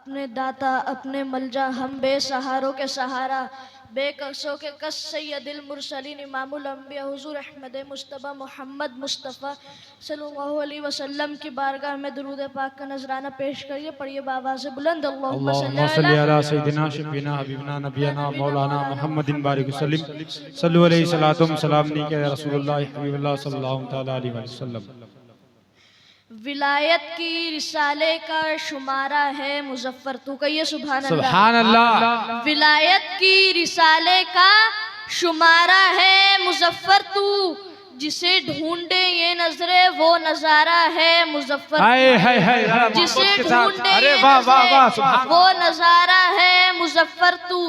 अपने दाता अपने मलजा हम बेसहारों के सहारा बेकसों के कस सैयदिल मुरसलीन इमामुल अंबिया हुजूर अहमद मुस्तफ़ा मोहम्मद मुस्तफ़ा सल्लल्लाहु अलैहि वसल्लम की बारगाह में दुरूद पाक का नजराना पेश करिए। पढ़िए बाबा से बुलंद अल्लाहुम्मा सल्ली अला सय्यिदिना शफीना हबीबना नबियना मौलाना मुहम्मदिन बारिक वसल्लम सल्लल्लाहु अलैहि सलातुम सलाम नी के रसूलुल्लाह हबीबुल्लाह सल्लल्लाहु तआला अलैहि वसल्लम। विलायत की रिसाले का शुमारा है मुजफ्फर तू कहिए सुभान अल्लाह। सुभान अल्लाह। विलायत की रिसाले का शुमारा है मुजफ्फर तू जिसे ढूंढे ये नजरे वो नजारा है मुजफ्फर जिसे ढूंढे ये नजरे वो नजारा है मुजफ्फर तू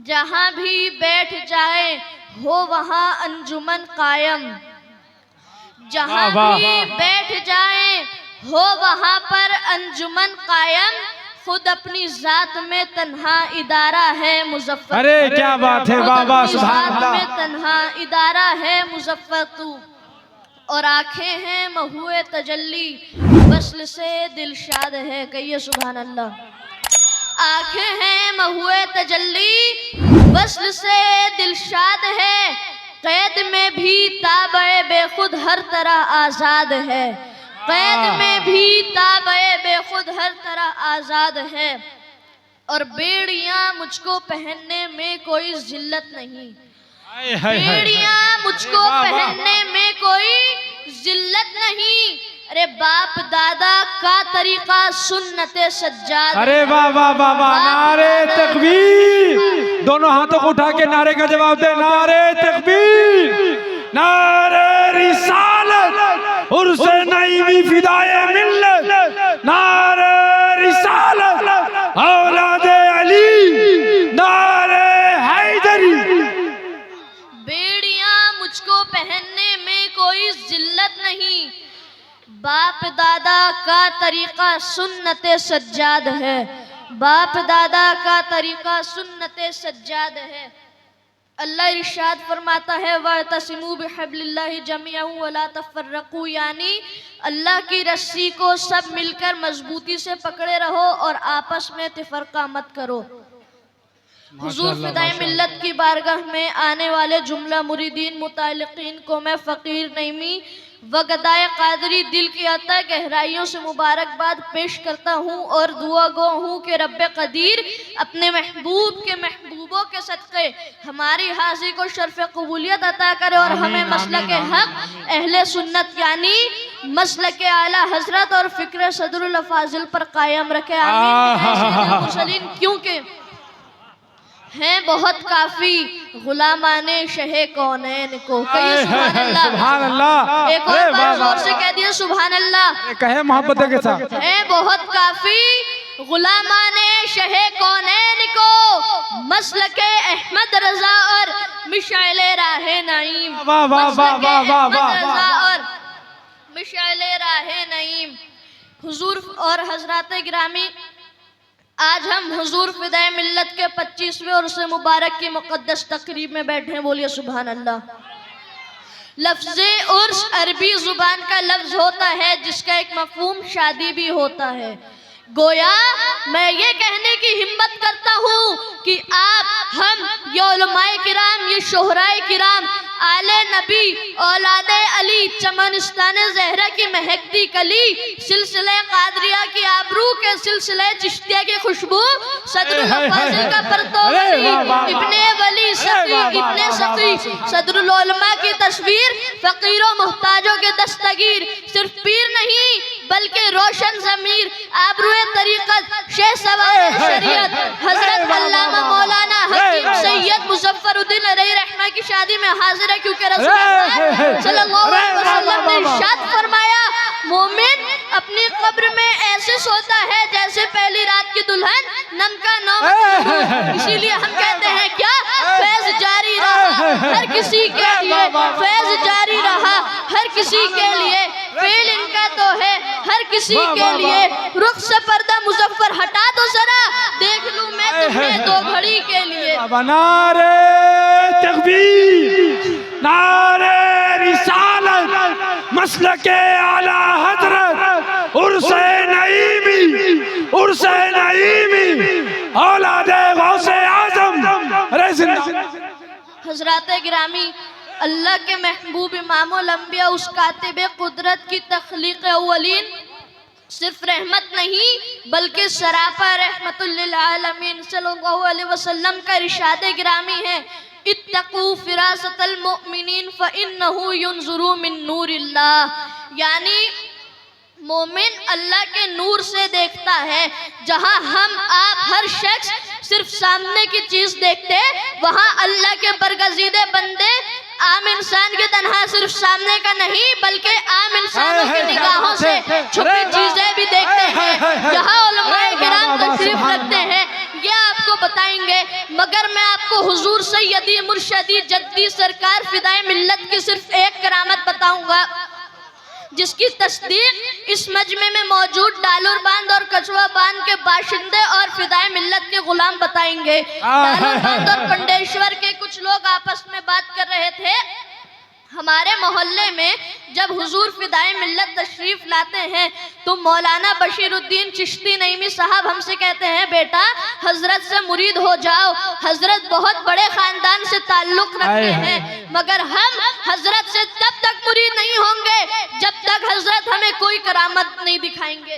जहां भी बैठ जाए हो वहां अंजुमन कायम जहां भी बैठ जाए हो वहां पर अंजुमन कायम खुद अपनी जात में तन्हा इदारा है मुजफ्फर। अरे क्या बात है बाबा सुभान अल्लाह। में तन्हा इदारा है मुजफ्फर तू और आंखें हैं महुए तजल्ली वस्ल से दिलशाद है कहिए सुभान अल्लाह। आंखें हैं महुए तजल्ली वस्ल से दिलशाद है कैद में भी ताबे बेखुद हर तरह आजाद है कैद में भी ताबे बेखुद हर तरह आजाद है और बेड़ियां मुझको पहनने में कोई जिल्लत नहीं बेड़ियां मुझको पहनने में कोई जिल्लत नहीं। अरे बाप दादा का तरीका सुन्नते सज्जाद। अरे वाह वाह वाह वाह नारे तकबीर। दोनों हाथों को उठा के नारे का जवाब दे। नारे तकबीर नारे रिसालत उर्से नईमी फिदाए मिल्लत नारे रिसालत औलादे अली नारे हैदरी। बेड़ियां मुझको पहनने में कोई जिल्लत नहीं बाप दादा का तरीका सुन्नते सज्जाद है बाप दादा का तरीका सुन्नते सज्जाद है। अल्लाह इरशाद फरमाता है वअतसिमू बिहब्लिल्लाहि जमीअन वला तफर्रकू यानी अल्लाह की रस्सी को सब मिलकर मजबूती से पकड़े रहो और आपस में तफरका मत करो। हुजूर फिदाए मिल्लत की बारगाह में आने वाले जुमला मुरीदीन मुतालिकीन को मैं फ़कीर नईमी व गदाए कादरी दिल की अता गहराइयों से मुबारकबाद पेश करता हूँ और दुआ गो हूँ कि रब्बे कदीर अपने महबूब के महबूबों के सदक़े हमारी हाज़िरी को शर्फ़ कबूलियत अता करे और हमें मसलक हक़ अहले सुन्नत यानी मसलक आला हज़रत और फ़िक्र सदरुल अफ़ाज़िल पर कायम रखे आमीन। क्योंकि हैं बहुत काफी गुलामाने शहे कौनैन को कहिए सुभान अल्लाह। एक और बार जोर से कह दिए सुभान अल्लाह। कहे मोहब्बत के साथ। हैं बहुत काफी गुलामाने शहे कौनैन को मसलके अहमद रजा और मिशाइले राहे नईम वाह वाह वाह वाह वाह वाह और मिशाइले राहे नईम। हुजूर और हजरात गिरामी आज हम हुजूर फिदाए मिल्लत के 25वें उर्स मुबारक की मुक़द्दस तकरीब में बैठे हैं। बोलिए सुभान अल्लाह। लफ्ज़े उर्स अरबी जुबान का लफ्ज़ होता है जिसका एक मफ़हूम शादी भी होता है। गोया मैं ये कहने की हिम्मत करता हूँ कि आप हम ये उलमाए किराम ये शोहराए किराम आले नबी औलादे अली चमनिस्ताने ज़हरा की महकती कली सिलसिले कादरिया की आबरू के सिलसिले चिश्तिया की खुशबू सदरुल अफ़ाज़िल का परतोबली इब्ने वली सकी इब्ने सकी सदरुल उलमा की तस्वीर फ़कीरों मोहताजों के दस्तगीर सिर्फ पीर नहीं बल्कि रोशन ज़मीर आबरूए तरीक़त शेख सवार शरीयत हज़रत अल्लामा मौलाना हकीम सैयद मुज़फ़्फ़रुद्दीन अलैहि रहमा की शादी में हाजिर है क्योंकि रसूलुल्लाह सल्लल्लाहु अलैहि वसल्लम ने इरशाद फरमाया मोमिन अपनी कब्र में ऐसे सोता है जैसे पहली रात की दुल्हन नम का नौ। इसीलिए हम कहते हैं क्या फैज़ जारी रहा हर किसी के लिए फैज़ जारी रहा हर किसी के लिए फेल इनका तो है हर किसी के लिए। रुख से पर्दा मुजफ्फर हटा दो जरा देख लूं मैं तुम्हें दो घड़ी के लिए। नारे तकबीर नारे रिसालत मसलके आला हज़रत उर्से नईमी औलादे गौसे आजम। अरे जिंदा हजरत गिरामी, अल्लाह के महबूब इमामुल अंबिया उस कातिब कुदरत की तख्लीक अव्वलीन सिर्फ रहमत नहीं बल्कि सरापा रहमतुल लिल आलमीन सल्लल्लाहु अलैहि वसल्लम का इरशाद गिरामी है, इत्तकू फिरासतल मुमिनीन फइन्नहु युनज़ुरु मिन नूरिल्लाह। यानी मोमिन अल्लाह के नूर से देखता है। जहां हम आप हर शख्स सिर्फ सामने की चीज देखते, वहां अल्लाह के बरगज़ीदे बंदे आम इंसान की तरह सिर्फ सामने का नहीं बल्कि आम इंसानों की निगाहों से छुपी चीजें भी देखते हैं। यहाँ उलमाए किराम तशरीफ रखते हैं, ये आपको बताएंगे। मगर मैं आपको हुजूर सैयदी मुर्शदी जद्दी सरकार फिदाए मिल्लत की सिर्फ एक करामत बताऊंगा, जिसकी तस्दीक इस मजमे में मौजूद डालूर बांध और कछुआ बांध के बाशिंदे और फिदाए मिल्लत के गुलाम बताएंगे। डालूर बांध और पंडेश्वर के कुछ लोग आपस में बात कर रहे थे। हमारे मोहल्ले में जब हुजूर फिदाए मिल्लत तशरीफ लाते हैं तो मौलाना बशीरुद्दीन चिश्ती नईमी साहब हमसे कहते हैं, बेटा हजरत से मुरीद हो जाओ, हजरत बहुत बड़े खानदान से ताल्लुक रखते हैं। मगर हम हजरत से तब तक मुरीद नहीं होंगे जब तक हजरत हमें कोई करामत नहीं दिखाएंगे।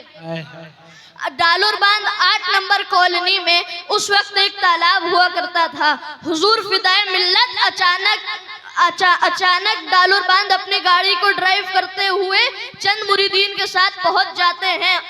डालूर बांध 8 नंबर कॉलोनी में उस वक्त एक तालाब हुआ करता था। हुजूर फिदाए मिल्लत अचानक डालूर बांध अपनी गाड़ी को ड्राइव करते हुए चंद मुरीदीन के साथ पहुंच जाते हैं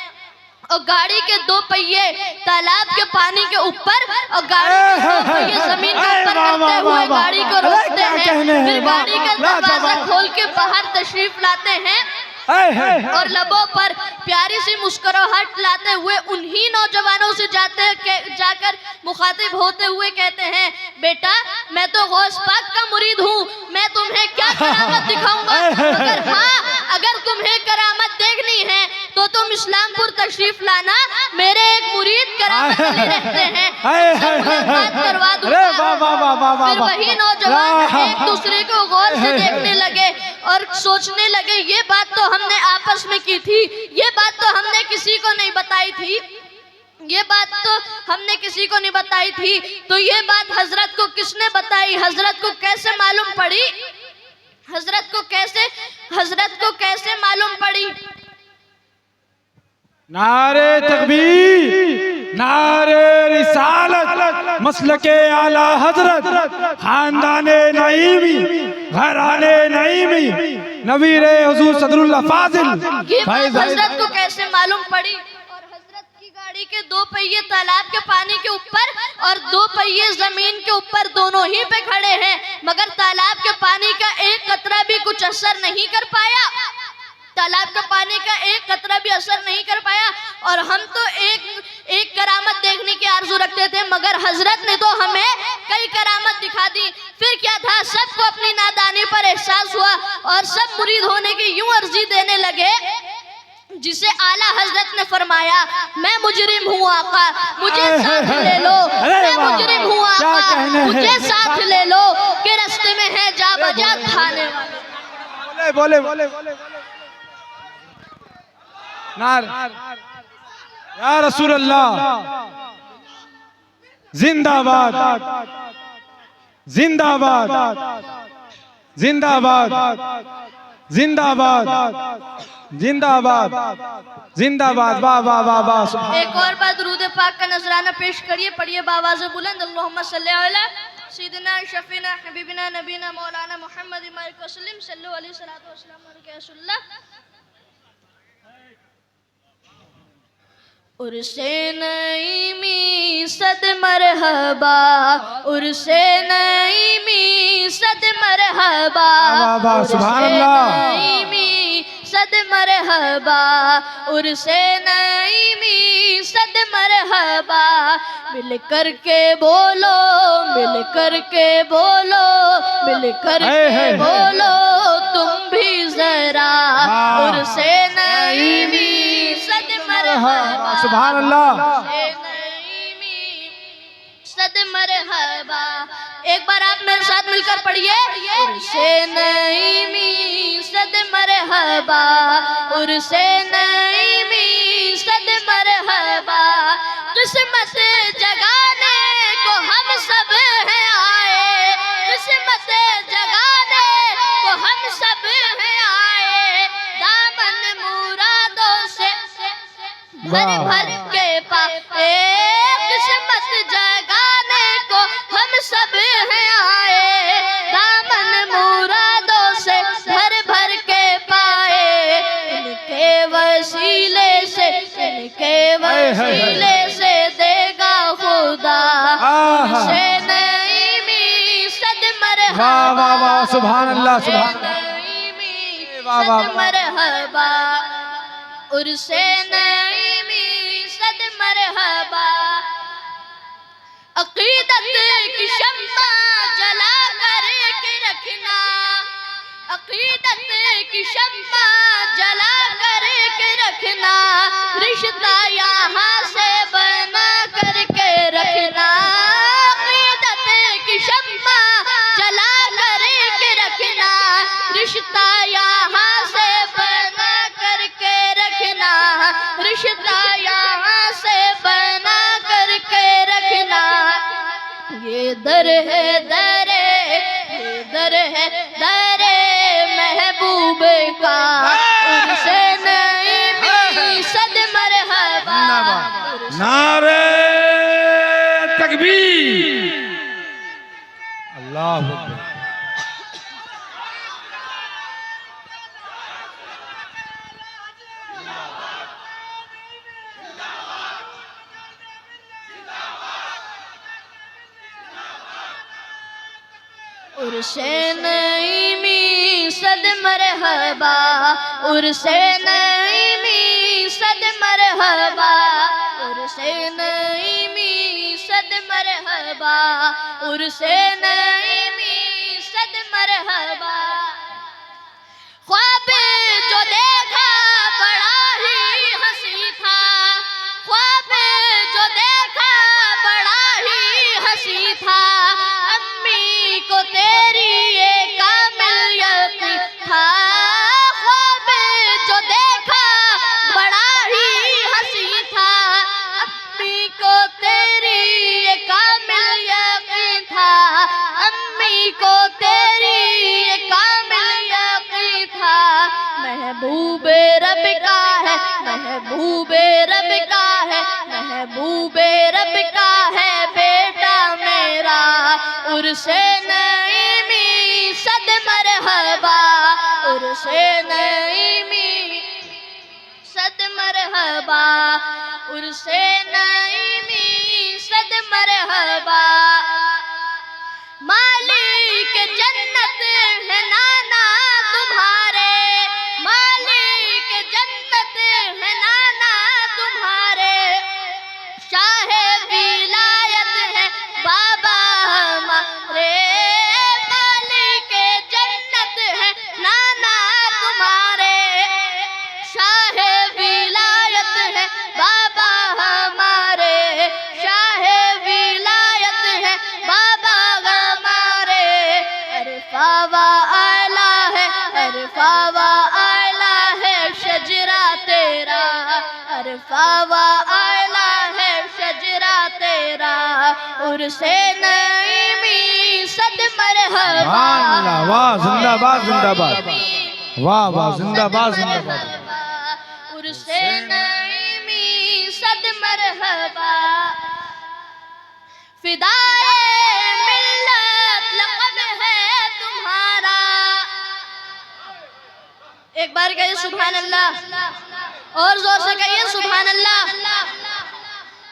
और गाड़ी के 2 पहिए तालाब के पानी के ऊपर और गाड़ी के 2 पहिए जमीन के ऊपर करते हुए गाड़ी को रोकते हैं। फिर गाड़ी का दरवाजा खोल के बाहर तशरीफ लाते हैं और लबों पर प्यारी सी मुस्कुराहट लाते हुए उन्हीं नौजवानों से जाकर मुखातिब होते हुए कहते हैं, बेटा मैं तो गौस पाक का मुरीद हूँ, मैं तुम्हें क्या करामत दिखाऊंगा। मगर हाँ, अगर तुम्हें करामत देखनी है तो तुम इस्लामपुर तशरीफ लाना, मेरे एक मुरीद करामत अली रहते हैं, बात करवा दूंगा। फिर वही नौजवान एक दूसरे को गौर से देखने लगे और सोचने लगे, ये बात तो हमने आपस में की थी, ये बात तो हमने किसी को नहीं बताई थी, ये बात तो हमने किसी को नहीं बताई थी। तो ये बात हजरत को किसने बताई, हजरत को कैसे मालूम पड़ी, हजरत को कैसे मालूम पड़ी। नारे तकबीर, नारे रिसालत, मसलके आला हजरत, खानदाने नईमी, घराने नईमी, नवीरे हुजूर सदरुल्लाह फाजिल। ये बात हजरत को कैसे मालूम पड़ी। और हजरत की गाड़ी के 2 पहिए तालाब के पानी के ऊपर और 2 पहिए जमीन के ऊपर दोनों ही पे खड़े हैं, मगर तालाब के पानी का एक कतरा भी कुछ असर नहीं कर पाया, तालाब का पानी का एक कतरा भी असर नहीं कर पाया। और हम तो एक करामत देखने की आरजू रखते थे, मगर हजरत ने तो हमें कई करामत दिखा दी। फिर क्या था, सबको अपनी नादानी पर एहसास हुआ और सब मुरीद होने की यूं अर्जी देने लगे जिसे आला हजरत ने फरमाया, मैं मुजरिम हूँ आका, मुझे साथ ले लो, मैं मुजरिम हूँ आका, मुझे साथ ले लो, के रास्ते में है जा बजा थाने वाले। बोले नार या रसूल अल्लाह, जिंदाबाद जिंदाबाद जिंदाबाद जिंदाबाद जिंदाबाद जिंदाबाद। वाह वाह वाह वाह। एक और बात दुरूद पाक का नजराना पेश करिए, पढ़िए बावाज़ बुलंद, अल्लाहुम्मा सल्ली अला सय्यिदिना शफीना हबीबिना नबीना मौलाना मुहम्मद वसल्लम सल्लल्लाहु अलैहि वसल्लम। उर्से नईमी सद मरहबा, उर्से नईमी सद मरहबा, सुभान अल्लाह, नईमी सद मरहबा, उर्से नईमी सद मरहबा। मिल करके बोलो, मिल करके बोलो, मिल करके बोलो तुम भी जरा, उर्से नईमी सद मरहबा, सुभान अल्लाह, सद मरहबा। एक बार आप मेरे साथ मिलकर पढ़िए, उर्से नईमी सद मरहबा, उर्से नईमी सद मरहबा। किस्मत जगा भर भर के पाए किस्मत जगाने को हम सब हैं आए, दामन मुरादों से भर भर के पाए, इनके वसीले से देगा खुदा से नईमी सद मरहबा। वाह वाह वाह, सुभान अल्लाह, सुभान सद मरहबा उर्से नईमी सद मरहबा। अकीदत की शम्मा जला कर के रखना, अकीदत की शम्मा जला कर के रखना, रिश्ता यहाँ से बना करके रखना, अकीदत की शम्मा जला कर के रखना, रिश्ता यहाँ से बना करके रखना, रिश्ता यहाँ से बना करके रखना। ये दर है दरे, ये दर है दरे महबूब का, उनसे नईमी सद मरहबा। नारे तकबीर, अल्लाह अकबर। उर्से नईमी सद मरहबा, उर्से नईमी सद मरहबा, उर्से नईमी सद मरहबा, उर्से नईमी सद मरहबा। ख्वाब जो देखा बड़ा ही हंसी था, ख्वाब जो देखा बड़ा ही हंसी था, अम्मी को तेरी ये कामिल यकीन था, ख्वाब जो देखा बड़ा ही हंसी था, अम्मी को तेरी ये कामिल यकीन था, अम्मी को तेरी ये कामिल यकीन था। महबूबे रब का है, महबूबे रब का है, महबूबे रब का है बेटा मेरा, उर्से नईमी सद मरहबा, उर्से नईमी सद मरहबा, उर्से नईमी सद मरहबा। मालिक जन्नत है नाना तुम्हारे, मालिक जन्नत है नाना तुम्हारे, शाहे विलायत है बाबा हमारे, मालिक जन्नत है नाना तुम्हारे, शाहे विलायत है बाबा हमारे, शाहे विलायत है बाबा हमारे। अरफावा आला है, अरफावा आला है शजरा तेरा, अरफावा आला है शजरा तेरा, उर्से नईमी सद मरहबा। वाह जिंदाबाद जिंदाबाद, वाह वाह जिंदाबाद जिंदाबाद। उर्से नईमी सद मरहबा। फिदाए मिल्लत लक़ब है तुम्हारा, एक बार कहिए सुभान अल्लाह, और जोर से कहिए सुभान अल्लाह।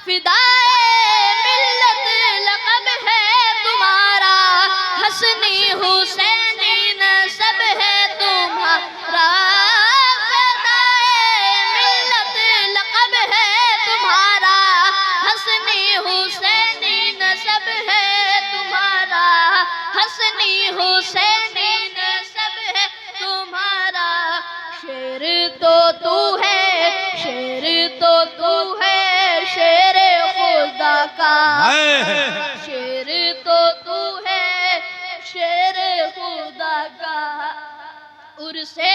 फिदाए मिल्लत लक़ब है तुम्हारा, हसनी हुसैनी नसब है तुम्हारा, फिदाए मिल्लत लक़ब है तुम्हारा, हसनी हुसैनी नसब है तुम्हारा, हसनी हुसैनी नसब है तुम्हारा। शेर तो तू है, शेर तो तू है, शेर खुदा का, शेर तो तू है, शेर खुदा का, उर्से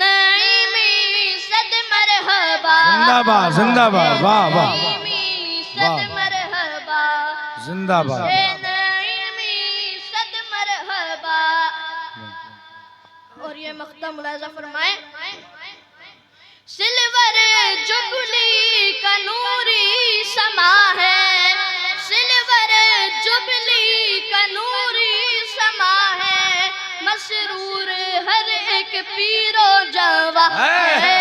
नईमी सद मरहबा। जिंदाबाद जिंदाबाद, वाह वाह नईमी सद मरहबा, जिंदाबाद। नईमी सद मरहबा। और ये मख्ता मुलाजा फरमाए, सिल्वर जुबली का नूरी समा है, सिल्वर जुबली का नूरी समा है, मसरूर हर एक पीरो जवा है।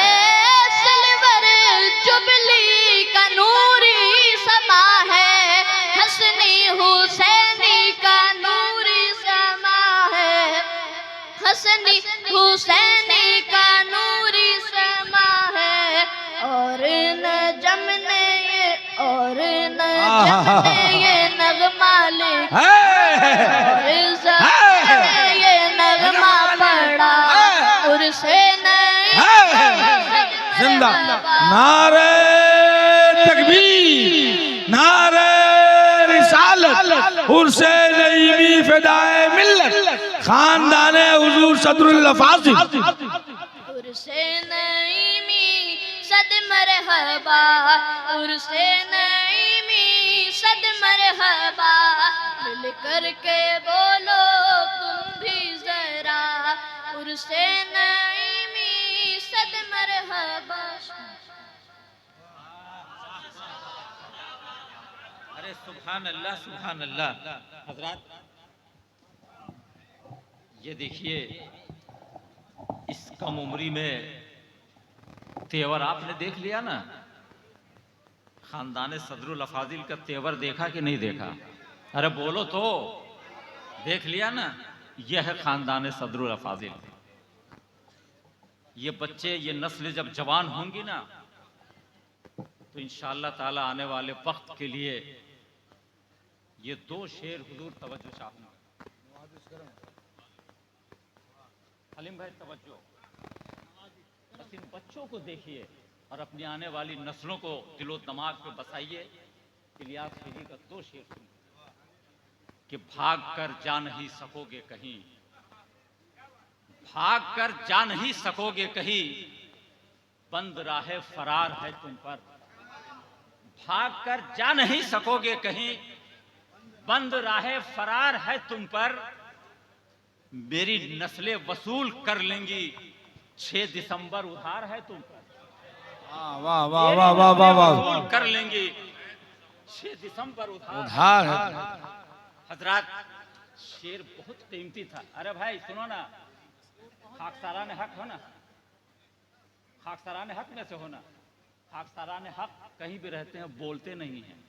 सिल्वर जुबली का नूरी समा है, हसनी हुसैनी का नूरी समा है, हसनी हुसैनी का नूरी समा है। और नजम ने ये, और नजम ने ये नगमा लिखा, और ज़फ़र ने ये नगमा पढ़ा, उर्से जिंदा नारे तकबीर, नारे रिसालत, उर्से नईमी फिदाए मिल्लत, खानदाने हुजूर सदरुल अफाज़िल। उर्से नईमी सद मरहबा, उर्से नईमी सद मरहबा, मिल करके बोलो तुम भी जरा, उर्से नईमी सद मरहबा। अरे सुभान अल्लाह, सुभान अल्लाह। हजरात ये देखिए, इस कम उम्री में तेवर आपने देख लिया ना। खानदान सदरुल अफाजिल का तेवर देखा कि नहीं देखा? अरे बोलो तो, देख लिया ना। यह है खानदान सदरुल अफाजिल। ये बच्चे, ये नस्ल जब जवान होंगी ना, तो इंशाअल्लाह ताला आने वाले वक्त के लिए ये दो शेर हुजूर तवज्जो चाहूंगा। हलीम भाई तवज्जो, बस इन बच्चों को देखिए और अपनी आने वाली नस्लों को दिलो दिमाग पे बसाइए। इलियास खिली का दो शेर सुनिए कि भाग कर जा नहीं सकोगे कहीं, भाग कर जा नहीं सकोगे कहीं, बंद राह फरार है तुम पर। भाग कर जा नहीं सकोगे कहीं, बंद राह फरार है तुम पर। मेरी नस्लें वसूल कर लेंगी, 6 दिसंबर उधार है तुम पर। वाह वाह वाह वाह वाह वाह वाह, वसूल कर लेंगी, 6 दिसंबर उधार है। हजरात शेर बहुत कीमती था। अरे भाई सुनो ना, खाकसारान हक हो ना, खाकसारान हक में से हो ना। खाकसारान हक कहीं भी रहते हैं, बोलते नहीं हैं,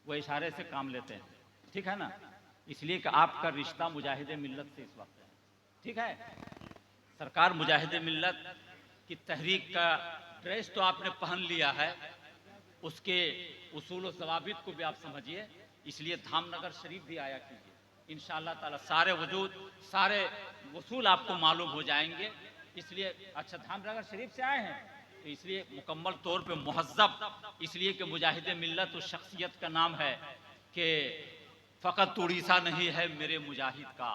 वो इशारे से काम लेते हैं, ठीक है ना। इसलिए कि आपका रिश्ता मुजाहिदे मिल्लत से इस वक्त है, ठीक है। सरकार मुजाहिदे मिल्लत की तहरीक का ड्रेस तो आपने पहन लिया है, उसके उसूल और ज़वाबित को भी आप समझिए। इसलिए धामनगर शरीफ भी आया कीजिए, इंशाअल्लाह ताला सारे वजूद, सारे वसूल आपको मालूम हो जाएंगे। इसलिए अच्छा, धामनगर शरीफ से आए हैं तो इसलिए मुकम्मल तौर पे मुहज़्ज़ब, इसलिए कि मुजाहिदे मिल्लत उस शख्सियत का नाम है कि फ़कत उड़ीसा नहीं है मेरे मुजाहिद का,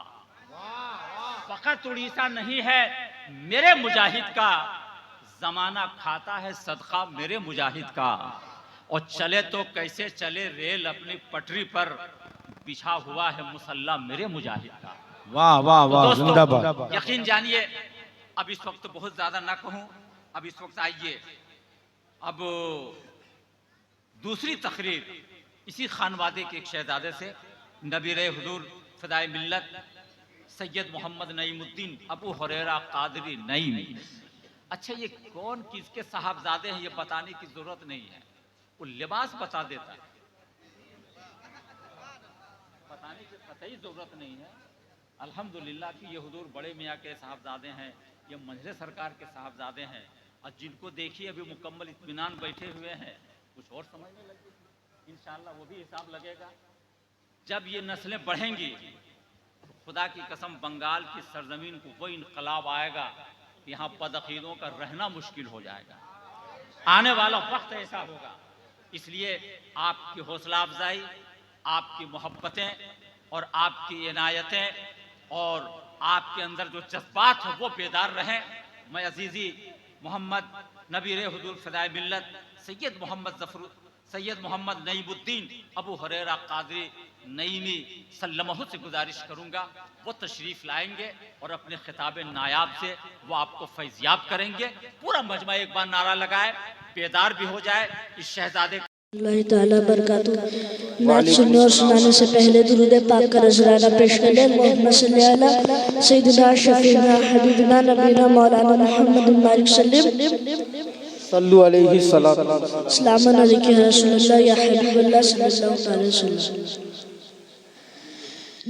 फ़कत उड़ीसा नहीं है मेरे मुजाहिद का, ज़माना खाता है सदका मेरे मुजाहिद का। और चले तो कैसे चले रेल अपनी पटरी पर, बिछा हुआ है मुसल्ला मेरे मुजाहिद का। वाह वाह वाह, दोस्तों जिंदाबाद। यकीन जानिए, अब इस वक्त बहुत ज्यादा ना कहूं, अब इस वक्त आइए अब दूसरी तकरीर इसी खानवादे के एक शहजादे से, नबीर हुजूर फ़िदाए मिल्लत सैयद मोहम्मद नईमुद्दीन अबू हुरैरा कादरी नईमी। अच्छा, ये कौन किसके साहबजादे हैं ये बताने की जरूरत नहीं है, वो लिबास बता देता है, बताने की कतई जरूरत नहीं है। अल्हम्दुलिल्लाह कि ये हुजूर बड़े मियाँ के साहबजादे हैं, ये मंझे सरकार के साहबजादे हैं, और जिनको देखिए अभी मुकम्मल इत्मीनान बैठे हुए हैं, कुछ और समझने लगे। इंशाअल्लाह वो भी हिसाब लगेगा। जब ये नस्लें बढ़ेंगी, खुदा की कसम बंगाल की सरजमीन को वो इनकलाब आएगा, यहाँ बदअकीदों का रहना मुश्किल हो जाएगा। आने वाला वक्त ऐसा होगा। इसलिए आपकी हौसला अफजाई, आपकी मोहब्बतें और आपकी इनायतें और आपके अंदर जो जज्बात हैं वो बेदार रहें। मैं अजीज़ी मोहम्मद नबीर हुजूर फ़िदाए मिल्लत सैयद मोहम्मद नईमुद्दीन अबू हुरैरा कादरी नईमी सल्लमहु से गुजारिश करूंगा वो तशरीफ लाएंगे और अपने खिताब नायाब से वो आपको फैज़याब करेंगे। पूरा मजमा एक बार नारा लगाए, बेदार भी हो जाए इस शहजादे अल्लाह ताला बरकातहू। नात सुनने और सुनाने से पहले दुरूद पाक का नजराना पेश कर लें। मोहम्मद सल्लल्लाहु अलैहि सय्यदना शफीना हबीबना नबीना मौलाना मुहम्मद मालिक सल्लल्लाहु अलैहि सल्लम अलैहि रसूलुल्लाह या हबीबल्लाह सल्लल्लाहु अलैहि वसल्लम।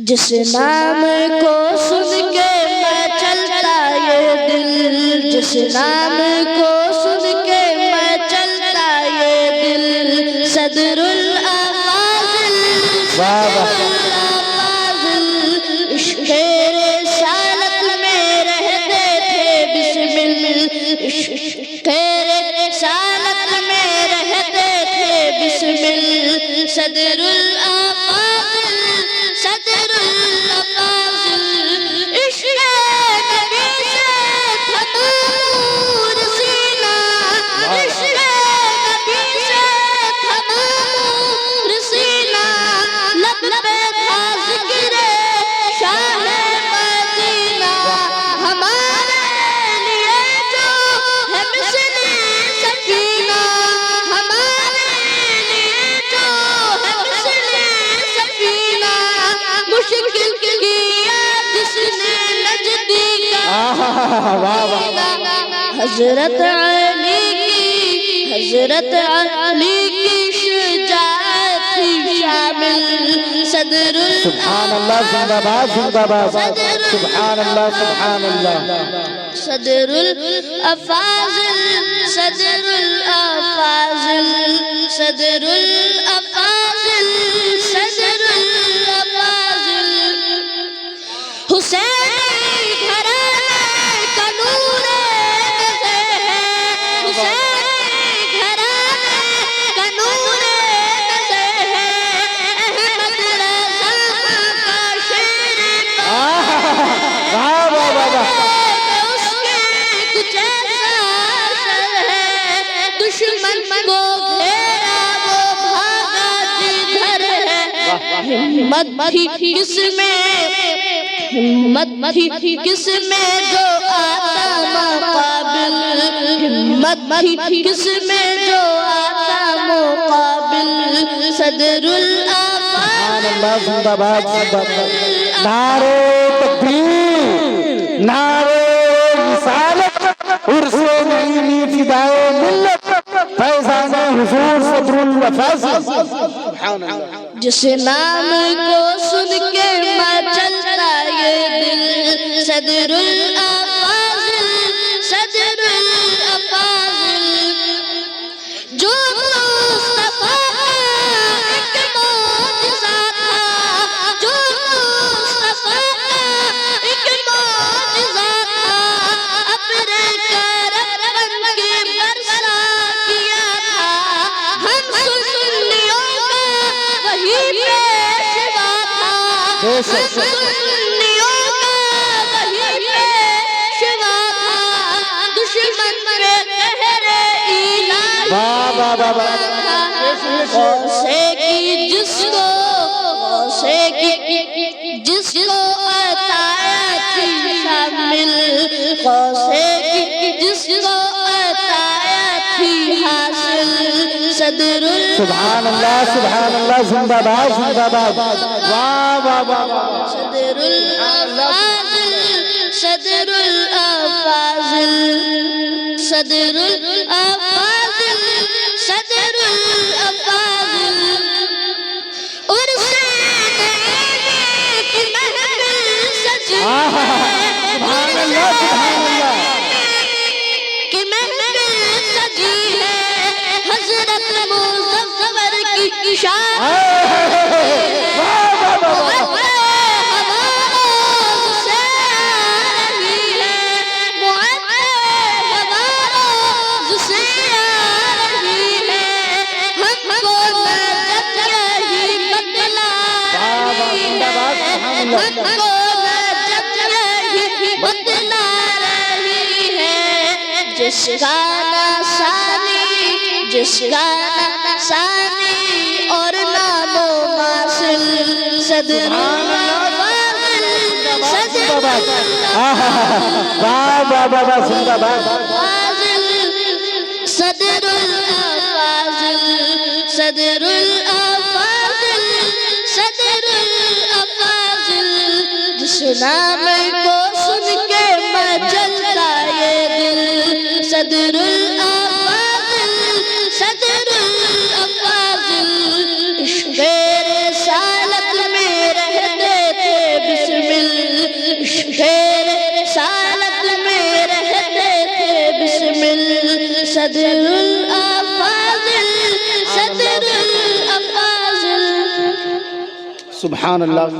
जिस नाम को सुन के मैं चलता ये दिल, जिस नाम को सुन के मैं चलता ये दिल, सदरुल अफाज़िल इश्क़े रिसालत में रहते थे बिस्मिल, इश्क़े रिसालत में रहते थे बिस्मिल, सदरुल अफाज़िल सदरुल अफाज़िल इश्क़े नबी से था नूर सीना, इश्क़े नबी से था नूर सीना, लब पे था ज़िक्रे शाहे मदीना, हमारे लिए जो है मिस्री सफीना, हमारे लिए जो है मिस्री सफीना, मुश्किल किया जिसने नजदीक हज़रत अली की शुजाअत थी शामिल, सदरुल सुभान अल्लाह जिंदाबाद जिंदाबाद सुभान अल्लाह सुभान अल्लाह। सदरुल अफाज़िल सदरुल अफाज़िल सदरुल अफाज़िल सदरुल अफाज़िल हुसैनी घराने का नूर है, हुसैनी घराने का नूर है, अहमद रज़ा का शेर उसके कुछ ऐसा असर है, दुश्मन को घेरा वो भागा जिधर है, हिम्मत थी किसमें, हिम्मत थी किसमें जो आता मुकाबिल, हिम्मत थी किसमें जो आता मुकाबिल, सदरुल अल्लाह जिंदाबाद जिंदाबाद। नारे तकबीर नारे रिसालत उर्से नईमी फिदाए मिल्लत फैज़ाने हुजूर सदरुल अफाज़िल। सुभान अल्लाह। जिस नाम को सुन के मैं चलता ये दिल, सदरुल अफाज़िल सदरुल अफाज़िल, जो मुस्तफ़ा एक मौजिज़ा था, जो मुस्तफ़ा एक मौजिज़ा था, अपने करम के बरसा किया था, हम सुन्नियों का वही पेशवा था, हम सुन्नियों का वही पेशवा था, दुश्मन पे कहरे इलाही कौसे की जिसको अताया थी शामिल, कौसे की जिसको अताया थी हासिल, सदरुल सुभान अल्लाह जिंदाबाद जिंदाबाद। वाह वाह वाह। सदरुल अफाज़िल सदरुल अफाज़िल सदरुल अफाज़िल सदरुल अफाज़िल, उर्से नईमी की महफिल सजी है, सुभान अल्लाह सुभान अल्लाह। की महफिल सजी है, हज़रत मुज़फ़्फ़र की शान बदला रही है, जिसका ना सानी और नामो मासिल, सदरुल अफाजिल जिंदाबाद। वाह वाह वाह वाह जिंदाबाद। सदरुल अफाजिल सदरुल अफाजिल सदरुल अफाजिल जिस नाम को सुन के मचलता ये दिल सदरुल अफाजिल सदरुल अफाजिल इश्क़े रिसालत में रहते थे बिस्मिल इश्क़े रिसालत में रहते थे बिस्मिल सदरुल अफाजिल सदरुल अफाजिल। सुभान अल्लाह।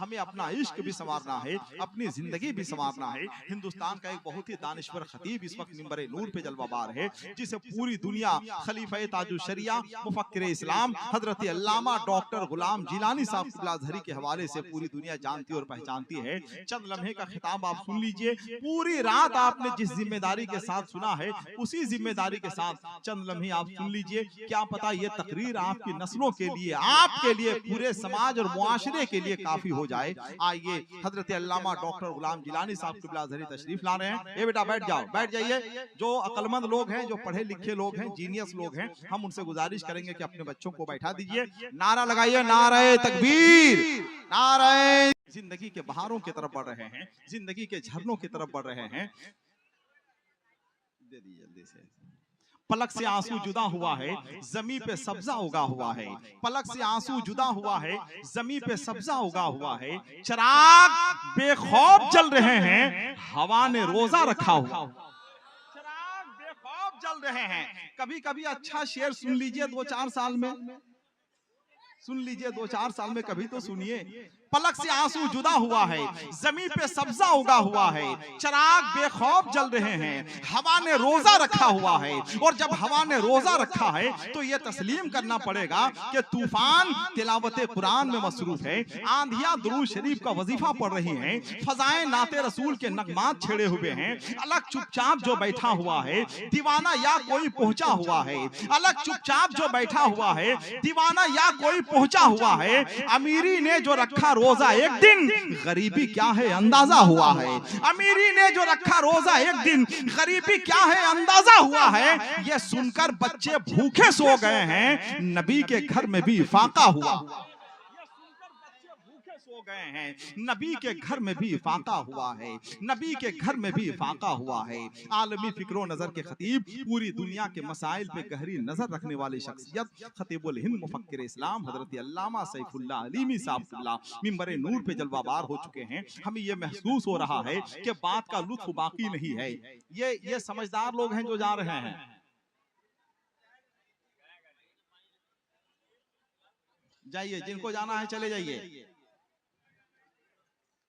हमें अपना इश्क भी संवारना है, अपनी जिंदगी भी संवारना है। हिंदुस्तान का एक बहुत ही दानिश्वर खतीब इस वक्त मिंबर नूर पे जलवाबार है, जिसे पूरी दुनिया खलीफा ताजुल शरिया मुफक्किर इस्लाम हजरत अल्लामा डॉक्टर गुलाम जिलानी साहब क़िबला के हवाले से पूरी दुनिया जानती और पहचानती है। चंद लम्हे का खिताब आप सुन लीजिए। पूरी रात आपने जिस जिम्मेदारी के साथ सुना है, उसी जिम्मेदारी के साथ चंद लम्हे आप सुन लीजिए। क्या पता ये तकरीर आपकी नस्लों के लिए, आपके लिए, पूरे समाज और मुआशरे के लिए काफी हो जाए। आइए हजरत अल्लामा डॉक्टर गुलाम जिलानी साहब क़िबला तशरीफ ला रहे हैं। ए बेटा बैठ जाओ, बैठ जाइए। जो अक्लमंद लोग हैं, जो पढ़े लिखे लोग हैं, जीनियस लोग हैं, हम उनसे गुजारिश करेंगे कि अपने बच्चों को बैठा दीजिए। नारा लगाइए, नारे तकबीर, नारे। जिंदगी के बहारों की तरफ बढ़ रहे हैं, जिंदगी के झरनों की तरफ बढ़ रहे हैं। दे दीजिए जल्दी से। पलक से आंसू जुदा हुआ है, जमी पे सब्जा उगा हुआ है। पलक से आंसू जुदा हुआ है, जमी पे सब्जा उगा हुआ है। चिराग बेखौफ जल रहे हैं, हवा ने रोजा रखा हुआ। चिराग बेखौफ जल रहे हैं। कभी कभी अच्छा शेर सुन लीजिए 2-4 साल में, सुन लीजिए 2-4 साल में कभी तो सुनिए। पलक से आंसू जुदा हुआ है, जमीन पे सब्जा उगा हुआ है। चिराग बेखौफ जल रहे हैं, हवा ने रोजा रखा हुआ है। और जब हवा ने रोजा रखा है तो ये तस्लीम करना पड़ेगा कि तूफान तिलावत कुरान में मसरूफ है, आंधियां दुरूद शरीफ का वजीफा पढ़ रही हैं, फजाएं नाते रसूल के नगमात छेड़े हुए हैं। अलग चुपचाप जो बैठा हुआ है, दीवाना या कोई पहुंचा हुआ है। अलग चुपचाप जो बैठा हुआ है, दीवाना या कोई पहुंचा हुआ है। अमीरी ने जो रखा रोजा एक दिन, गरीबी क्या है अंदाजा हुआ है। अमीरी ने जो रखा रोजा एक दिन, गरीबी क्या है अंदाजा हुआ है। ये सुनकर बच्चे भूखे सो गए हैं, नबी के घर में भी फाका हुआ। गए हैं, नबी के घर में भी फाका हुआ है, नबी के घर में भी फाका हुआ है। आलमी फिक्रो नजर के खतीब, पूरी दुनिया के मसाइल पे गहरी नजर रखने वाली शख्सियत, खतीबुल हिंद मुफक्किर इस्लाम हजरत अल्लामा सैफुल्लाह अलीमी साहब मिंबर नूर पे जलवाबार हो चुके हैं। हमें यह महसूस हो रहा है कि बात का लुत्फ बाकी नहीं है। ये समझदार लोग हैं जो जा रहे हैं। जाइए, जिनको जाना है चले जाइए।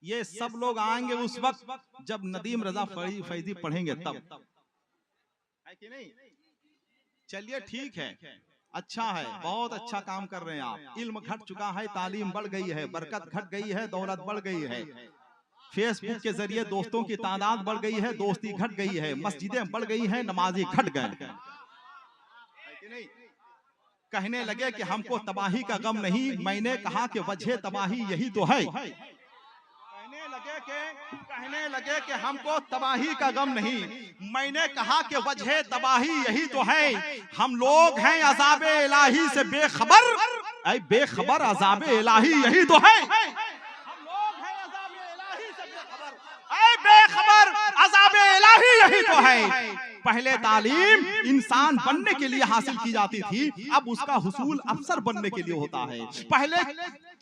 ये सब लोग आएंगे उस वक्त जब नदीम रजा फैजी पढ़ेंगे, तब है कि नहीं। चलिए ठीक है, अच्छा है, बहुत अच्छा काम कर रहे हैं आप। इल्म घट चुका है, तालीम बढ़ गई है, बरकत घट गई है, दौलत बढ़ गई है। फेसबुक के जरिए दोस्तों की तादाद बढ़ गई है, दोस्ती घट गई है, मस्जिदें बढ़ गई हैं, नमाजी घट गए। कहने लगे कि हमको तबाही का गम नहीं, मैंने कहा कि वजह तबाही यही तो है। कहने लगे कि हमको तबाही का गम नहीं, मैंने कहा कि वजह तबाही यही तो है। हम लोग हैं अज़ाबे इलाही से बेखबर, ऐ बेखबर अज़ाबे इलाही यही तो है। हम लोग हैं अज़ाबे इलाही से बेखबर, ऐ बेखबर अज़ाबे इलाही यही तो है। पहले तालीम इंसान बनने के लिए हासिल की जाती थी, अब उसका हुसूल अफसर बनने के लिए होता है। पहले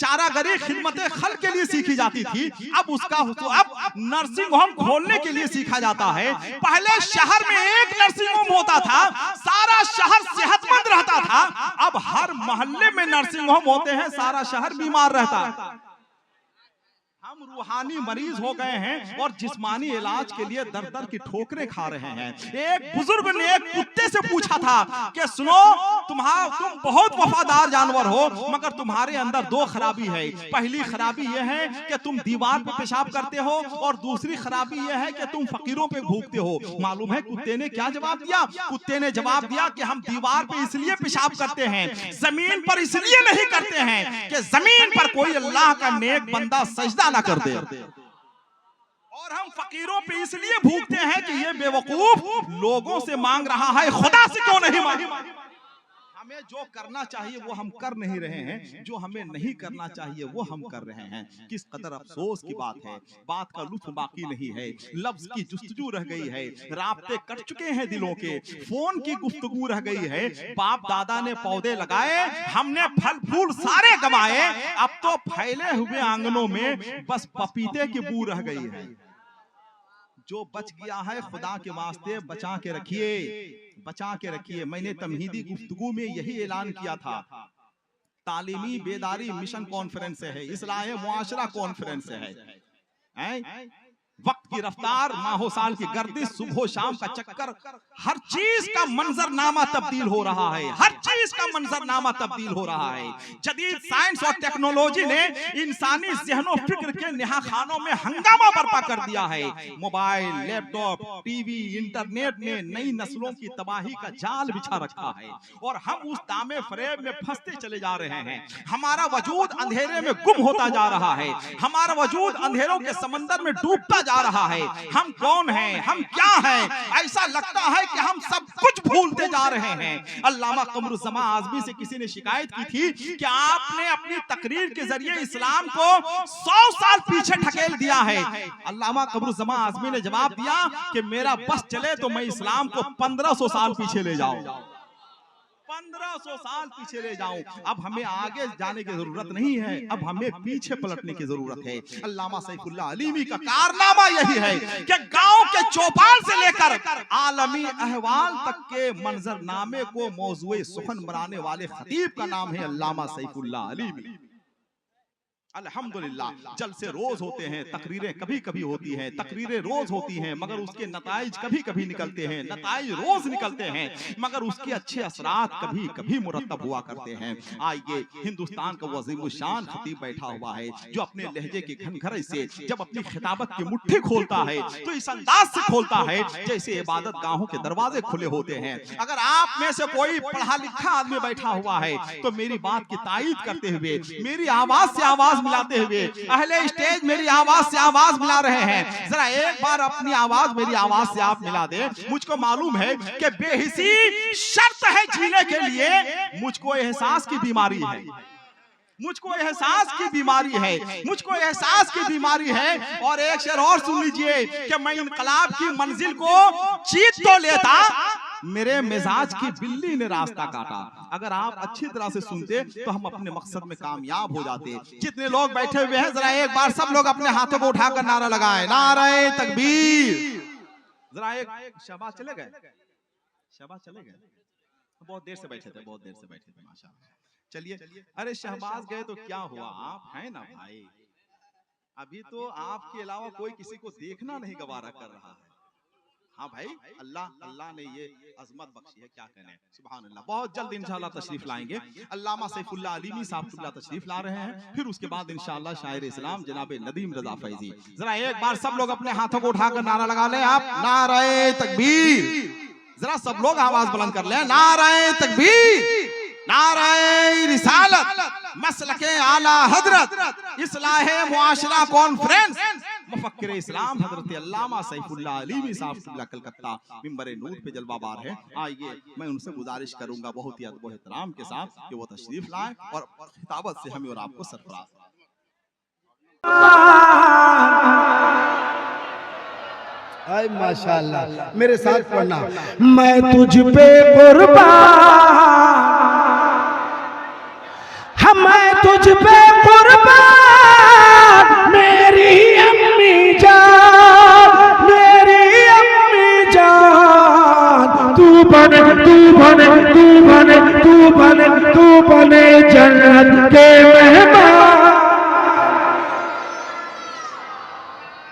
चारागरी खिदमत खल के लिए सीखी जाती थी, अब उसका अब नर्सिंग होम खोलने के लिए सीखा जाता है। पहले शहर में एक नर्सिंग होम होता था, सारा शहर सेहतमंद रहता था। अब हर मोहल्ले में नर्सिंग होम होते हैं, सारा शहर बीमार रहता है। हम रूहानी मरीज हो गए हैं और जिस्मानी इलाज के लिए दर दर की ठोकरें खा रहे हैं। एक बुजुर्ग ने एक कुत्ते से पूछा था कि सुनो, तुम बहुत वफादार जानवर हो, मगर तुम्हारे अंदर दो खराबी है। पहली खराबी यह है कि तुम दीवार पे पेशाब करते हो, और दूसरी खराबी यह है कि तुम फकीरों पे भूखते हो। मालूम है कुत्ते ने क्या जवाब दिया? कुत्ते ने जवाब दिया कि हम दीवार पे इसलिए पेशाब करते हैं, जमीन पर इसलिए नहीं करते हैं कि जमीन पर कोई अल्लाह का नेक बंदा सजदा ना कर दे, और हम फकीरों पे इसलिए भूखते हैं कि ये बेवकूफ लोगों से मांग रहा है, खुदा से क्यों नहीं मांग? हमें जो करना चाहिए वो हम कर नहीं रहे हैं, जो हमें नहीं करना चाहिए वो हम कर रहे हैं। किस कदर अफसोस की बात है, बात का लुत्फ बाकी नहीं है, लफ्ज की जुस्तजू रह गई है, राब्ते कट चुके हैं दिलों के, फोन की गुफ्तगू रह गई है। बाप दादा ने पौधे लगाए, हमने फल फूल सारे गवाए, अब तो फैले हुए आंगनों में बस पपीते की बू रह गई है। जो बच गया है खुदा के वास्ते बचा के रखिए, बचा के रखिए। मैंने तमहीदी गुफ्तगू में यही ऐलान किया था। तालीमी बेदारी मिशन कॉन्फ्रेंस है, इस्लाह मुआशरा कॉन्फ्रेंस है। वक्त की रफ्तार, माहो साल की गर्दिश, सुबह शाम का चक्कर, हर चीज का मंजरनामा तब्दील हो रहा है, हर चीज का मंजरनामा तब्दील हो रहा है। जदीद साइंस और टेक्नोलॉजी ने इंसानी ज़हनो फिक्र के नेहाखानों में हंगामा बर्पा कर दिया है। मोबाइल, लैपटॉप, टीवी, इंटरनेट ने नई नस्लों की तबाही का जाल बिछा रखा है, और हम उस तामे फरेब में फंसते चले जा रहे हैं। हमारा वजूद अंधेरे में गुम होता जा रहा है, हमारा वजूद अंधेरों के समंदर में डूबता जा रहा है। हम कौन हैं, हम क्या हैं, ऐसा लगता है कि हम सब कुछ भूलते जा रहे हैं। अल्लामा कमरुज़्ज़मान आज़मी से किसी ने शिकायत की थी कि आपने अपनी तकरीर के जरिए इस्लाम को 100 साल पीछे ढकेल दिया है। अल्लामा कमरुज़्ज़मान आज़मी ने जवाब दिया कि मेरा बस चले तो मैं इस्लाम को 1500 साल पीछे ले जाऊं, 1500 साल पीछे ले जाऊं। अब हमें आगे जाने की जरूरत नहीं है, अब हमें पीछे पलटने की जरूरत है। अल्लामा सैफुल्लाह अलीमी का कारनामा यही है कि गांव के चौपाल से लेकर आलमी अहवाल तक के मंजरनामे को मौजूए सुखन बनाने वाले खतीब का नाम है अल्लामा सैफुल्लाह अलीमी। अल्हम्दुलिल्लाह जलसे रोज होते हैं, तकरीरें कभी कभी होती हैं, तकरीरें रोज होती हैं, मगर उसके नताइज कभी कभी निकलते हैं, नताइज रोज निकलते हैं, मगर उसके अच्छे असरात कभी कभी मुरतब हुआ करते हैं। आइए, हिंदुस्तान का वज़ीर-उल-शान खतीब बैठा हुआ है, जो अपने लहजे के घनघरे से जब अपनी खिताबत की मुट्ठी खोलता है तो इस अंदाज से खोलता है जैसे इबादत गाहों के दरवाजे खुले होते हैं। अगर आप में से कोई पढ़ा लिखा आदमी बैठा हुआ है तो मेरी बात की तायीद करते हुए, मेरी आवाज से आवाज मिलाते हुए, अहले स्टेज मेरी आवाज से आवाज मिला रहे हैं, जरा एक बार अपनी आवाज मेरी आवाज से आप मिला दे। मुझको मालूम है कि बेहिसी शर्त है जीने के लिए, मुझको एहसास की बीमारी है, मुझको एहसास की बीमारी है, मुझको एहसास की बीमारी है। और एक शेर और सुन लीजिए कि मैं इनकलाब की मंजिल को जीत तो लेता, मेरे मिजाज की बिल्ली ने रास्ता काटा। अगर आप अच्छी तरह से सुनते तो हम अपने मकसद में कामयाब हो जाते। जितने लोग बैठे हुए हैं जरा एक बार सब लोग अपने हाथों को उठाकर नारा लगाएं, नारे तकबीर। जरा एक शहबाज चले गए, शहबाज चले गए, बहुत देर से बैठे थे, बहुत देर से बैठे थे माशाअल्लाह। चलिए, अरे शहबाज गए तो क्या हुआ, आप हैं ना भाई। अभी तो आपके अलावा कोई किसी को देखना नहीं गवारा कर रहा है। हाँ भाई, अल्लाह ने ये अजमत बख्शी है, क्या कहने। सुभान अल्लाह। बहुत जल्द इंशाअल्लाह तशरीफ लाएंगे अल्लामा सैफुल्लाह अलीमी साहब तशरीफ ला रहे हैं। फिर उसके बाद इंशाअल्लाह शायर इस्लाम जनाब नदीम रजा फैजी। जरा एक बार सब लोग अपने हाथों को उठाकर नारा लगा लें आप, नारे तकबीर। जरा सब लोग आवाज बुलंद कर लें, नारे तकबीर, नारे रिसालत, मसलके आला हजरत, इस्लाह मुआशरा कॉन्फ्रेंस, मुफक्किर इस्लाम हजरत अल्लामा सैफुल्लाह अलीमी साहब कलकत्ता मिंबर नूर पे जलवाबार है। आइए, मैं उनसे गुजारिश करूंगा बहुत ही अदब व एहतराम के साथ कि वो तशरीफ लाएं और खिताबत से हमें और आपको सरफराज। हाय माशाअल्लाह, मेरे साथ पढ़ना। मैं तुझ पे कुर्बान, मैं तुझ पे कुर्बान, मेरी अम्मी जान, मेरी अम्मी जान, तू बने, तू बने, तू बने, तू बने, तू बने जन्नत के मेहमान।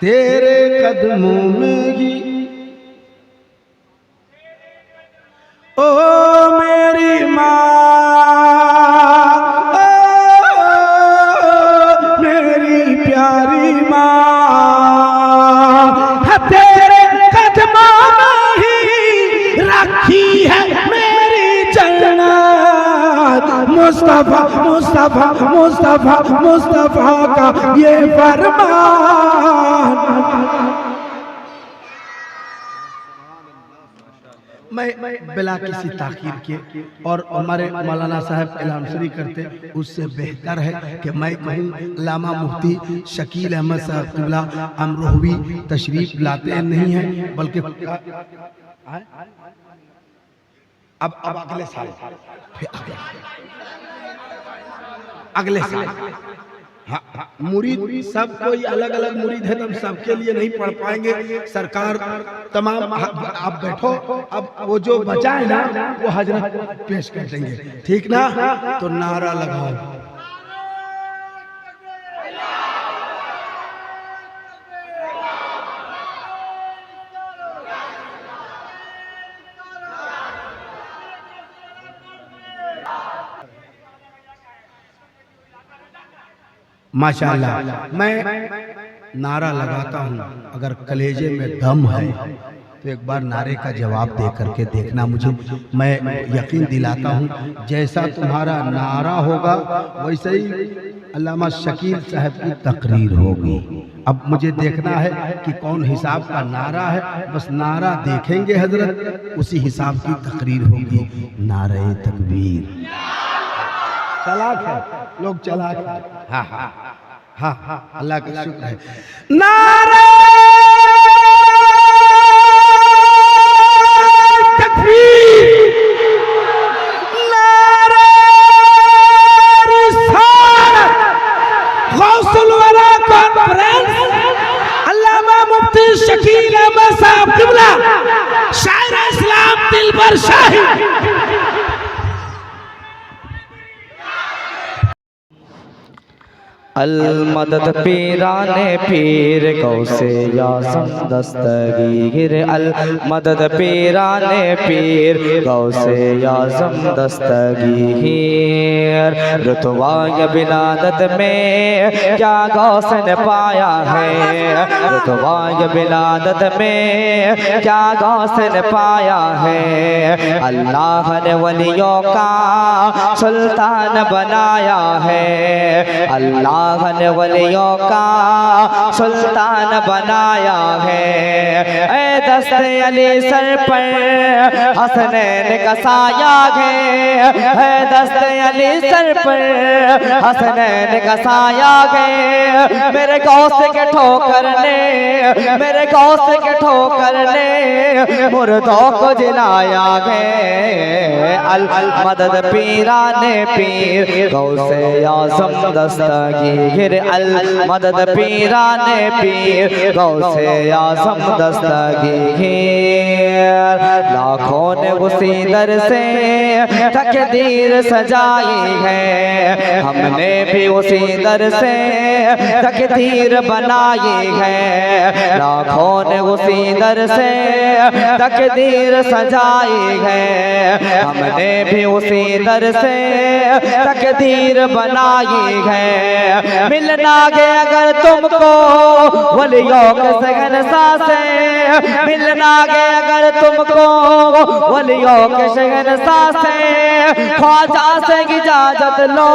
तेरे कदमों में ही ओ मेरी माँ मुस्तफा मुस्तफा मुस्तफा मुस्तफा का ये फरमान। मैं बिला किसी ताखीर के और हमारे मौलाना साहब ऐलान करते उससे बेहतर है कि मैं कहूँ लामा मुफ्ती शकील अहमद साहब क़िबला अमरोहवी तशरीफ लाते नहीं हैं, बल्कि अब अगले साल अगले साल मुरीद सब कोई अलग अलग मुरीद है, हम सबके लिए नहीं पढ़ पाएंगे। सरकार तमाम आप बैठो, अब वो जो बचा है ना वो हजरत पेश कर देंगे, ठीक ना? तो नारा लगाओ। माशाअल्लाह, मैं नारा लगाता हूँ, अगर कलेजे में दम है तो एक बार नारे का जवाब दे करके देखना मुझे। मैं यकीन दिलाता हूँ जैसा तुम्हारा नारा होगा वैसे ही अल्लामा शकील साहब की तकरीर होगी। अब मुझे देखना है कि कौन हिसाब का नारा है, बस नारा देखेंगे हजरत, उसी हिसाब की तकरीर होगी। नारे तकबीर। चलाक है लोग, चलाक है। हाँ हाँ हाँ हाँ, अल्लाह का शुक्र है। नारे तकबीर, नारे रिसालत, गौसुल वरा कॉन्फ्रेंस, अल्लामा मुफ्ती शकील अहमद साहब क़िबला, शायर इस्लाम दिलबर शाही। अल-मदद पीराने पीर गौसे यासम दस्तगीर, अल-मदद पीराने पीर गौसे यासम दस्तगीर। रुतवाए बिलादत में क्या गौस ने पाया है, रुतवाए बिलादत में क्या गौस ने पाया है। अल्लाह ने वलियों का सुल्तान बनाया है, अल्लाह ने वलियों का सुल्तान बनाया है। ऐ दस्ते अली सर पर हसनैन का साया है, ऐ दस्ते अली सर पर हसनैन का साया है। मेरे गौस के ठोकर ने, मेरे गौस के ठोकर ने मुर्दों को जिलाया है। अल मदद पीराने पीर गौसे आज़म दस्तगीर, अल मदद पीराने पीर गौसे आज़म दस्तगीर। लाखों ने उसी दर से तकदीर सजाई है, हमने भी उसी दर से तकदीर बनाई है। लाखों ने उसी दर से तकदीर सजाई है, हमने भी उसी दर से तकदीर बनाई है। मिलना के अगर तुमको वलियों के सगन सासे, मिलना के अगर तुमको वलियों के सगन सासे। ख्वाजा से इजाजत लो,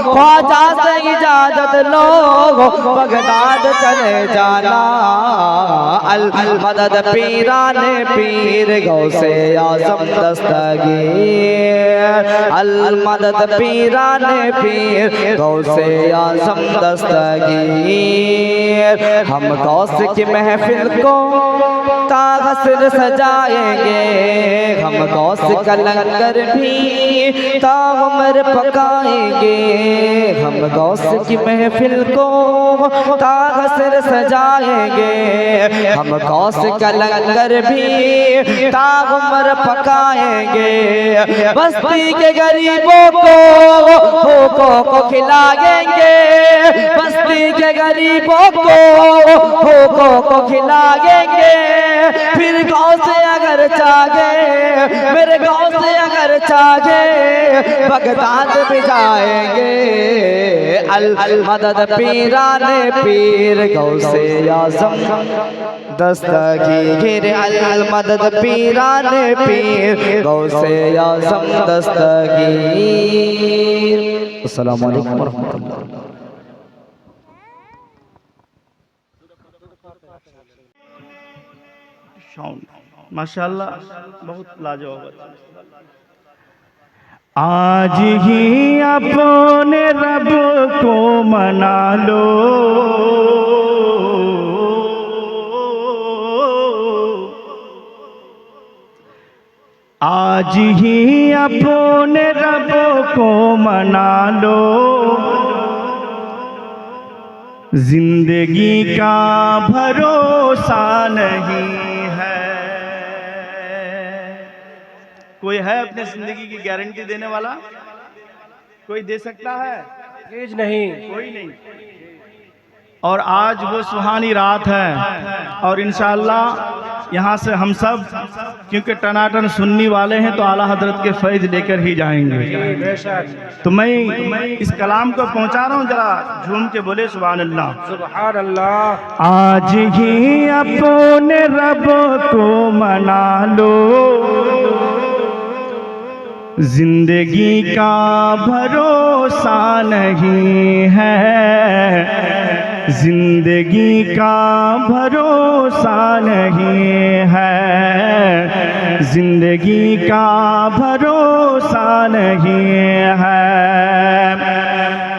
ख्वाजा से इजाजत लो, बगदाद चले जाना। अल मदद पीराने पीर गौसे आज़म दस्तगीर, अल मदद पीराने पीर गौसे आज़म दस्तगीर। हम गौस की महफिल को तागसर सजाएंगे, हम गौस का लंगर भी ताउम्र पकाएंगे। हम गौस की महफिल को तागसर सजाएंगे, हम गौस का लंगर भी ताउम्र पकाएंगे। बस्ती के गरीबों को भूखों को खिलाएंगे, बस्ती के गरीबों को भूखों को खिलाएंगे। फिर गौस अगर चाहे, मेरे गौस अगर चाहे, बगदाद भी जाएंगे। अल मदद पीराने पीर गौसे आज़म दस्तगीर अल मदद पीराने पीर गौसे आज़म दस्तगीर। अस्सलामु अलैकुम वरहमतुल्लाह। माशाअल्लाह बहुत लाजवाब। आज ही अपने रब को मना लो, आज ही अपने रब को मना लो, जिंदगी का भरोसा नहीं है। कोई है अपने जिंदगी की गारंटी देने वाला? कोई दे सकता है? नहीं, कोई नहीं। और आज वो सुहानी रात है और इंशाअल्लाह यहाँ से हम सब, क्योंकि टनाटन सुनने वाले हैं, तो आला हजरत के फैज़ लेकर ही जाएंगे। तो मैं इस कलाम को पहुँचा रहा हूँ, जरा झूम के बोले सुभान अल्लाह। सुभान अल्लाह। आज ही अपने रब को मना लो, जिंदगी का भरोसा नहीं है, जिंदगी का भरोसा नहीं है, जिंदगी का भरोसा नहीं है।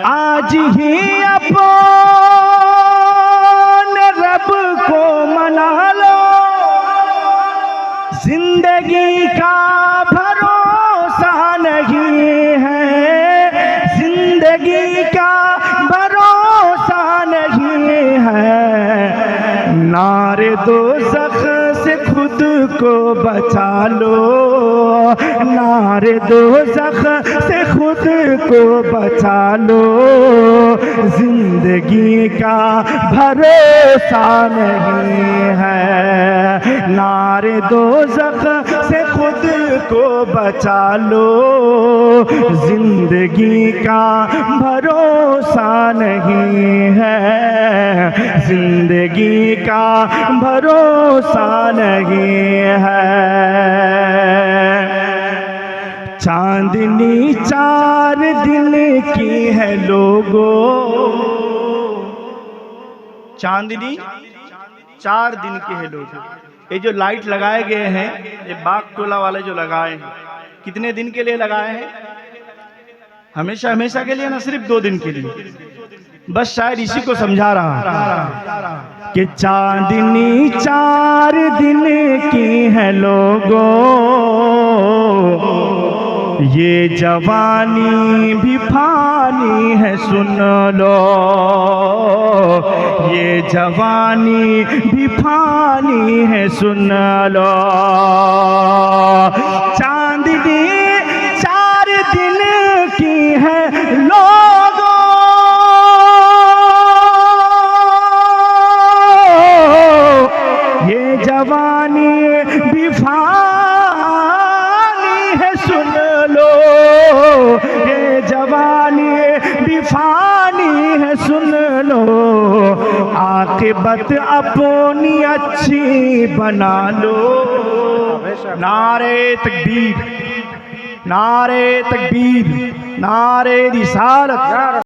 आज ही अपने रब को मना लो, जिंदगी का भरोसा नहीं है, जिंदगी का भरोसा नहीं है। नारे दोज़ख से खुद को बचा लो, नारे दोज़ख से खुद को बचा लो, जिंदगी का भरोसा नहीं है। नारे दोज़ख से खुद को बचा लो, जिंदगी का भरोसा नहीं है, जिंदगी का भरोसा नहीं है। चांदनी 4 दिन की है लोगों, चांदनी 4 दिन की है लोगों। ये जो लाइट लगाए गए हैं, ये बाग टोला वाले जो लगाए हैं, कितने दिन के लिए लगाए हैं? हमेशा हमेशा के लिए ना, सिर्फ 2 दिन के लिए। बस शायद इसी को समझा रहा कि चांदनी 4 दिन की है लोगों, ये जवानी भी फानी है सुन लो, ये जवानी भी फानी है सुन लो। चांदनी 4 दिन की है लोगों, ये जवानी भी फानी है सुन लो, ये जवानी भी फानी है सुन लो। आक़िबत अपनी अच्छी बना लो। नारे तकबीर, नारे तकबीर, नारे रिसालत।